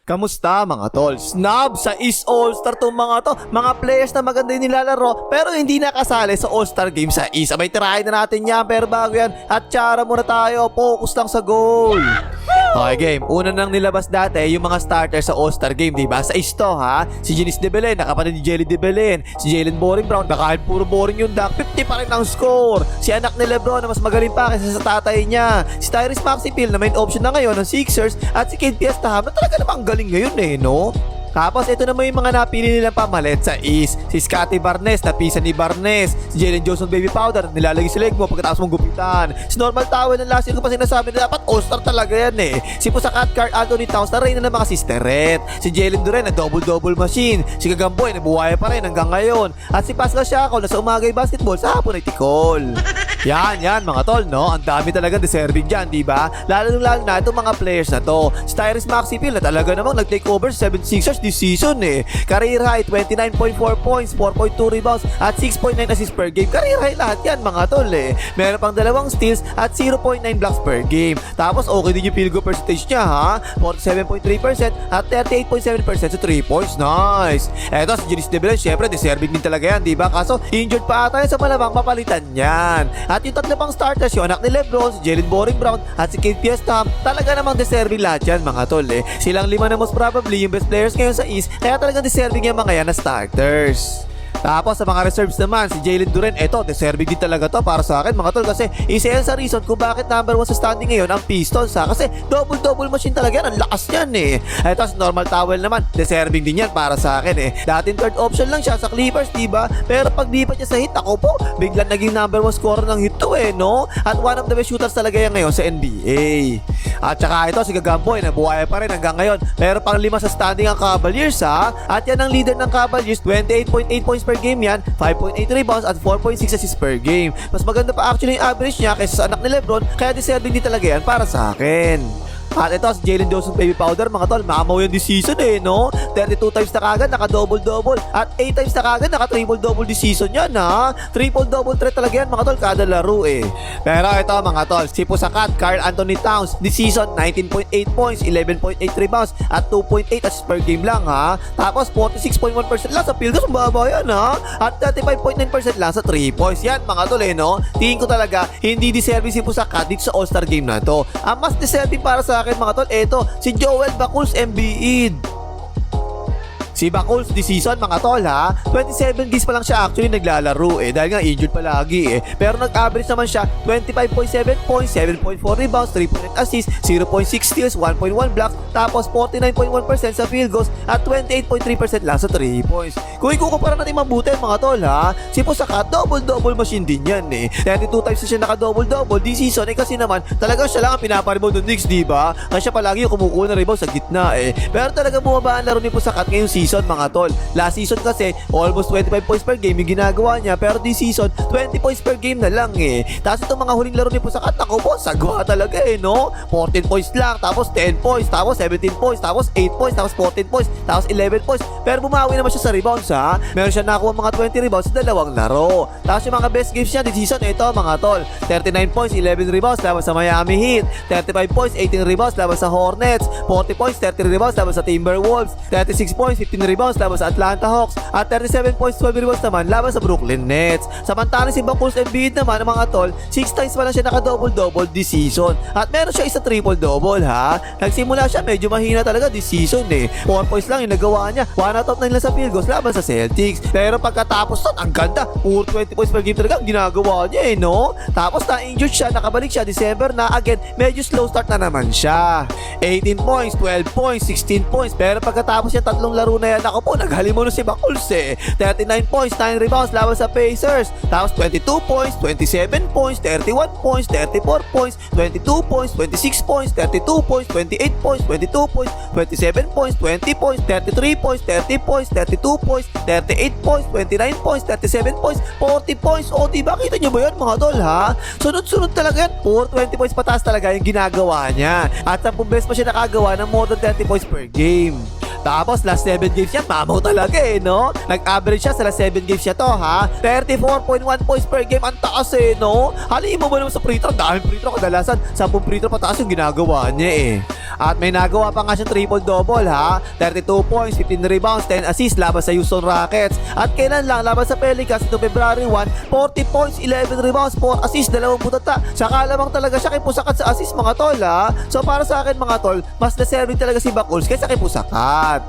Kamusta mga tol? Snub sa East All-Star tong mga to. Mga players na maganda yung nilalaro pero hindi nakasali sa All-Star game sa East. Abay, tirahin na natin yan pero bago yan, at tsara muna tayo. Focus lang sa goal. Okay game, una nang nilabas dati yung mga starters sa All-Star game, diba? Sa East to ha, si Giannis De Belen, nakapatid ni Jelly De Belen, si Jalen Boring Brown, kahit puro boring yung dunk, 50 pa rin ang score. Si anak ni Lebron na mas magaling pa kaysa sa tatay niya, si Tyrese Maxey na main option na ngayon ng Sixers, at si Kid Fiesta na talaga namang galing ngayon eh, no? Tapos ito naman yung mga napili nilang pamalit sa East. Si Scottie Barnes, napisa ni Barnes. Si Jalen Johnson Baby Powder, nilalagay sa leg mo pagkatapos mong gupitan. Si Normal Towel ng last year ko pa sinasabi na dapat all-star talaga yan eh. Si Pusakat Karl Anthony Towns na rin na ng mga sisteret. Si Jalen Duren na double-double machine. Si Gagamboy na buhay pa rin hanggang ngayon. At si Pascal Siakam na sa umagay basketball, sa hapon ay tikol. Yan mga tol, no? Ang dami talaga deserving dyan, diba? Lalo na itong mga players na to. Si Tyrese Maxey na talaga namang nag-take over 76ers this season eh. Career high 29.4 points, 4.2 rebounds at 6.9 assists per game. Career high lahat yan mga tol eh. Meron pang 2 steals at 0.9 blocks per game. Tapos okay din yung field goal percentage niya ha. 47.3% at 38.7% sa 3 points. Nice. Eto si Giannis De Belen, syempre deserving din talaga yan, diba? Kaso injured pa ata yan sa malamang mapalitan yan. At yung tatlo pang starters, yung anak ni Lebron, si Jalen Boring Brown at si Kid Fiesta, talaga namang deserving lahat yan mga tol eh. Silang lima na most probably yung best players ngayon sa East, kaya talagang deserving yung mga yan na starters. Tapos sa mga reserves naman, si Jalen Duren, eto, deserving din talaga to para sa akin mga tol, kasi isa yan sa reason kung bakit number 1 sa standing ngayon ang Pistons ha, kasi double-double machine talaga yan, ang lakas yan eh. Eto si Normal Towel naman, deserving din yan para sa akin eh. Dating third option lang siya sa Clippers, diba? Pero pag lipat niya sa hit, ako po, biglang naging number 1 scorer ng hit to eh, no? At one of the best shooters talaga yan ngayon sa NBA. At saka ito si Gagamboy, nabuhay pa rin hanggang ngayon. Pero pang 5 sa standing ang Cavaliers ha, at yan ang leader ng Cavaliers, 28.8 points per game yan, 5.8 rebounds at 4.6 assists per game. Mas maganda pa actually yung average niya kaysa sa anak ni Lebron, kaya deserving din talaga yan para sa akin. At ito si Jalen Johnson Baby Powder mga tol, mamaw yan this season eh, no? 32 times na kagad naka double-double at 8 times na kagad naka triple-double this season yan ha. Triple-double threat talaga yan mga tol kada laro eh. Pero ito mga tol, si Pusakat Karl Anthony Towns this season 19.8 points, 11.8 rebounds at 2.8 assists per game lang ha. Tapos 46.1% lang sa field goals, mababa yan ha. At 35.9% lang sa 3 points. Yan mga tol eh, no? Tingin ko talaga hindi deserving si Pusakat dito sa All-Star game na to. Ang mas deserving para sa akin mga tol, eto si Joel Bakuls Embiid. Si Bakuls this season mga tol ha, 27 games pa lang siya actually naglalaro eh, dahil nga injured palagi eh. Pero nag-average naman siya 25.7 points, 7.4 rebounds, 3.8 assists, 0.6 steals, 1.1 blocks, tapos 49.1% sa field goals at 28.3% lang sa 3 points. Kung ikukumpara natin mabuti mga tol ha, si Pusakat double-double machine din yan eh. 32 times na siya naka-double-double this season eh, kasi naman talagang siya lang ang pinaparebound ng Knicks, diba? Kasi siya palagi yung kumukuha ng rebound sa gitna eh. Pero talaga bumaba ang laro ni Pusakat ngayong season mga tol. Last season kasi almost 25 points per game yung ginagawa niya, pero this season 20 points per game na lang eh. Tapos itong mga huling laro ni Pusakat, ako po, sagwa talaga eh, no? 14 points lang, tapos 10 points, tapos 17 points, tapos 8 points, tapos 14 points, tapos 11 points. Pero bumawi naman siya sa rebounds ha. Meron siya nakuha mga 20 rebounds sa 2 laro. Tapos yung mga best games niya this season, ito mga tol, 39 points, 11 rebounds laban sa Miami Heat, 35 points, 18 rebounds laban sa Hornets, 40 points, 30 rebounds laban sa Timberwolves, 36 points, 15 rebounds laban sa Atlanta Hawks, at 37 points, 12 rebounds naman laban sa Brooklyn Nets. Samantalang si Bakuls Embiid naman mga tol, 6 times pa lang siya naka-double-double this season. At meron siya isa triple-double ha. Nagsimula siya medyo mahina talaga this season eh. 4 points lang yung nagawa niya, 1 out of 9 lang sa field goals laban sa Celtics. Pero pagkatapos nun, ang ganda, puro 20 points per game talaga ang ginagawa niya eh, no? Tapos na-injured siya, nakabalik siya December na, again, medyo slow start na naman siya. 18 points, 12 points, 16 points. Pero pagkatapos niya tatlong laro na yan, ako po, naghalimuno si Bakuls eh. 39 points, 9 rebounds laban sa Pacers. Tapos 22 points, 27 points, 31 points, 34 points, 22 points, 26 points, 32 points, 28 points, 22 points, 27 points, 20 points, 33 points, 30 points, 32 points, 38 points, 29 points, 37 points, 40 points. O diba, kita nyo ba yun mga tol ha? Sunod-sunod talaga yan. 20 points pataas talaga yung ginagawa niya. At 10 beses pa siya nakagawa ng more than 30 points per game. Tapos last 7 games yan, mamaw talaga no? Nag-average siya sa last 7 games niya to ha. 34.1 points per game, ang taas no? Haliin mo ba naman sa free throw? Daming free throw, kadalasan 10 free throw pataas yung ginagawa niya At may nagawa pa nga siyang triple-double ha. 32 points, 15 rebounds, 10 assists laban sa Houston Rockets. At kailan lang laban sa Pelicans ito February 1, 40 points, 11 rebounds, 4 assists, 2 butata. Saka lamang talaga siya kay Pusakat sa assist mga tol ha. So para sa akin mga tol, mas deserving talaga si Bakuls kaysa kay Pusakat.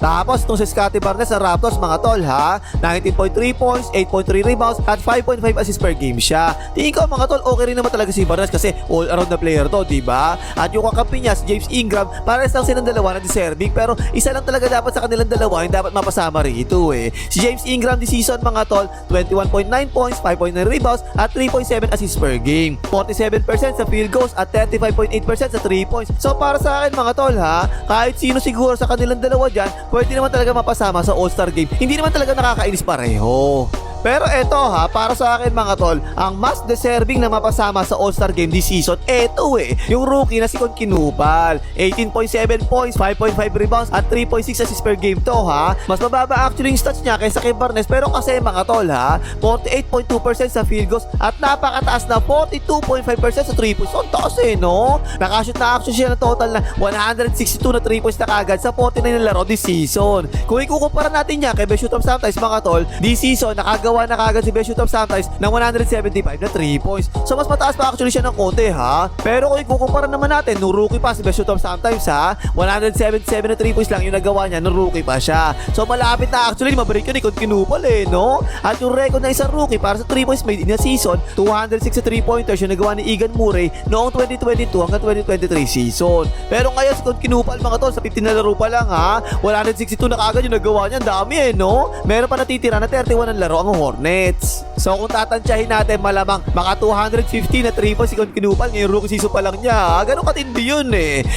Tapos itong si Scottie Barnes ng Raptors mga tol ha, 19.3 points, 8.3 rebounds at 5.5 assists per game siya. Tingin ko mga tol okay rin naman talaga si Barnes kasi all around na player to, diba? At yung kakampi niya si James Ingram, pares lang silang dalawa na deserving pero isa lang talaga dapat sa kanilang dalawa yung dapat mapasama rito Si James Ingram this season mga tol, 21.9 points, 5.9 rebounds at 3.7 assists per game. 47% sa field goals at 35.8% sa 3 points. So para sa akin mga tol ha, kahit sino siguro sa kanilang dalawa dyan, pwede naman talaga mapasama sa All-Star Game. Hindi naman talaga nakakainis pareho. Pero eto ha, para sa akin mga tol, ang mas deserving na mapasama sa All-Star Game this season, eto yung rookie na si Kon Kinupal. 18.7 points, 5.5 rebounds at 3.6 assists per game to ha. Mas mababa actually yung stats niya kaysa kay Barnes pero kasi mga tol ha, 48.2% sa field goals at napakataas na 42.5% sa 3 points. So, ang taas no? Nakashoot na actually siya na total na 162 na 3 points na kagad sa 49 na laro this season. Kung ikukumpara natin niya kay Best Shooter sometimes mga tol, this season nakagawa na kagad si Best Shooter sometimes ng 175 na 3 points. So mas mataas pa actually siya ng konti ha. Pero kung ikukumpara naman natin nung rookie pa si Best Shooter sometimes ha, 177 na 3 points lang yung nagawa niya nung rookie pa siya. So malapit na actually mabalik yun ni Kon Kinupal no? At yung record na isang rookie para sa 3 points made in a season, 206 3 pointers yung nagawa ni Egan Murray noong 2022 hanggang 2023 season. Pero ngayon si Kon Kinupal mga tol sa 15 na laro pa lang ha, 162 na kagad yung nagawa niya, dami no? Meron pa natitira na 31 ang laro ang Hornets. So kung tatantyahin natin malamang maka 250 na 3 points si Kon Kinupal ngayong rookie season pa lang niya. Ganun katindi yun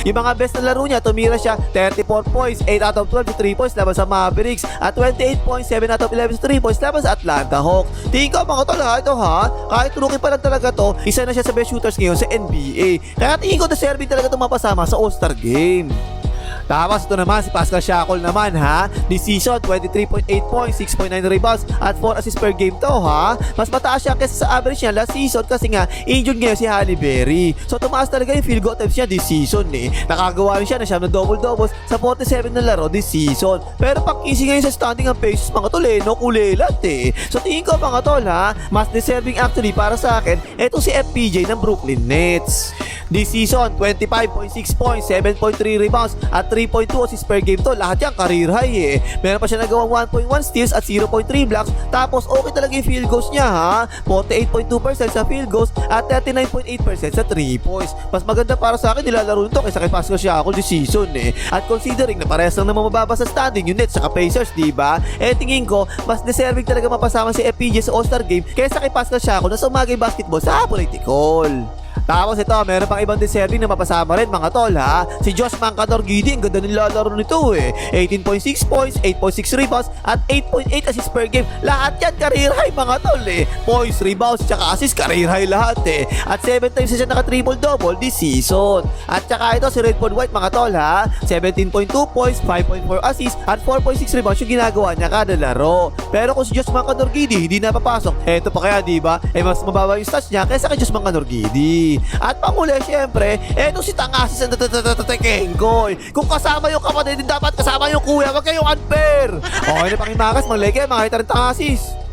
Yung mga best na laro niya, tumira siya 34 points, 8 out of 12 sa 3 points laban sa Mavericks at 28 points, 7 out of 11 sa 3 points laban sa Atlanta Hawks. Tingin ko mga tol ha, ito ha, kahit rookie pa lang talaga to, isa na siya sa best shooters ngayon sa NBA. Kaya tingin ko deserving talaga itong mapasama sa All-Star Game. Tapos ito naman si Pascal Siakam naman ha. This season 23.8 points, 6.9 rebounds at 4 assists per game to ha. Mas mataas siya kaysa sa average niya last season kasi nga injured ngayon si Halle Berry. So tumaas talaga yung field goal attempts niya this season Nakagawa rin siya na siyam na double-doubles sa 47 na laro this season. Pero pag-easy ngayon sa standing ang Pacers mga tol no, kulelat So tingin ko mga tol ha, mas deserving actually para sa akin etong si FPJ ng Brooklyn Nets. This season 25.6 points, 7.3 rebounds at 3.2 assists per game to. Lahat yan career high Meron pa siya nagawang 1.1 steals at 0.3 blocks. Tapos okay talaga yung field goals niya ha. 48.2% sa field goals at 39.8% sa 3 points. Mas maganda para sa akin nilalaro nito kaysa kay Pascal Siakam this season At considering na parehas lang naman mababa sa standing yung Nets sa Pacers, diba? Tingin ko mas deserving talaga mapasama si FPJ sa All-Star Game kaysa kay Pascal Siakam na sumagay basketball sa political. Tapos ito, meron pang ibang deserving na mapasama rin mga tol ha. Si Josh Mancador-Giddy, ang ganda nilalaro nito 18.6 points, 8.6 rebounds at 8.8 assists per game. Lahat yan career high mga tol Points, rebounds, tsaka assists career high lahat At 7 times siya naka triple-double this season. At tsaka ito si Redford White mga tol ha. 17.2 points, 5.4 assists at 4.6 rebounds yung ginagawa niya kada laro. Pero kung si Josh Mancador-Giddy hindi napapasok, eto pa kaya diba? Mas mababa yung stats niya kaysa kay Josh Mancador-Giddy. At panguli syempre, eto si Tangasis ang Kengkoy. Kung kasama yung kapatid, dapat kasama yung kuya. Wag kayong unfair. Okay na Pangimakas, mag-like mga hitar ng Tangasis.